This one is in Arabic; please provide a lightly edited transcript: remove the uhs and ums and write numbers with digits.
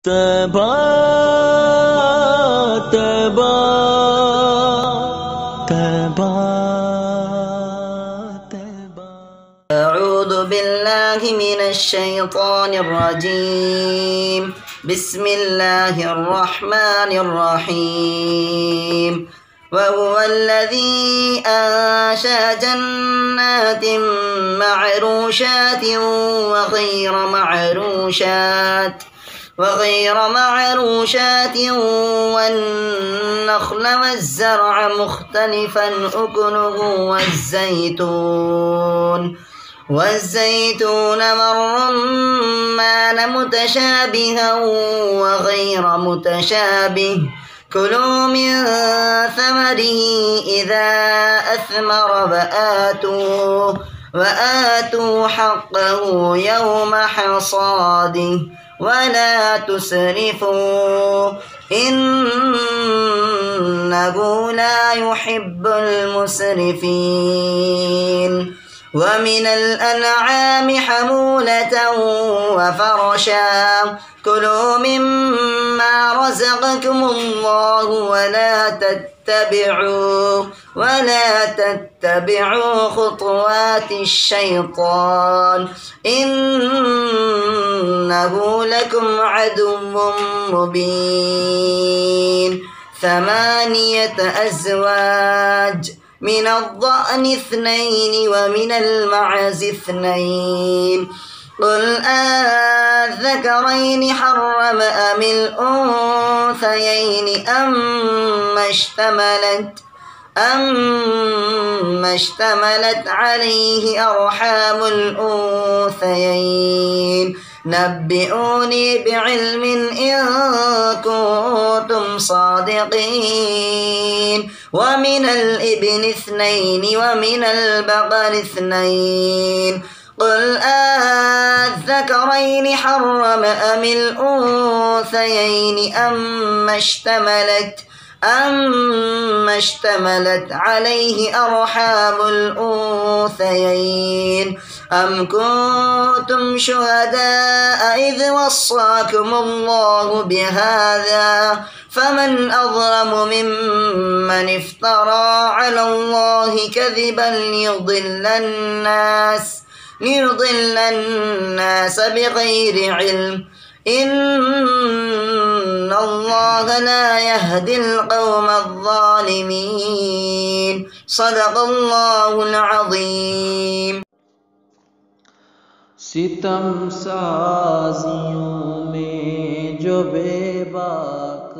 तौबा तौबा तौबा तौबा। أعوذ بالله من الشيطان الرجيم. بسم الله الرحمن الرحيم. وهو الذي أنشأ جنات معروشات وغير معروشات والنخل والزرع مختلفا أكله والزيتون والرمان متشابها وغير متشابه. كلوا من ثمره إذا أثمر وآتوا حقه يوم حصاده ولا تسرفوا إنه لا يحب المسرفين. ومن الأنعام حمولة وفرشا. كلوا مما رزقكم الله ولا تتبعوا خطوات الشيطان إنه لكم عدو مبين. 8 أزواج، من الضأن 2 ومن المعز 2. قل أذكرين حرم أم الأنثيين أما اشتملت عليه أرحام الأنثيين. نبئوني بعلم إن كنتم صادقين. ومن الإبل 2 ومن البقر 2. قل أذكرين حرم أم الأنثيين أما اشتملت عليه أرحام الأنثيين. أم كنتم شهداء إذ وصاكم الله بهذا فمن أظلم ممن افترى على الله كذبا ليضل الناس بغير علم. إن الله لا يهدي القوم الظالمين. صدق الله العظيم. सितम साजियों में जो बेबाक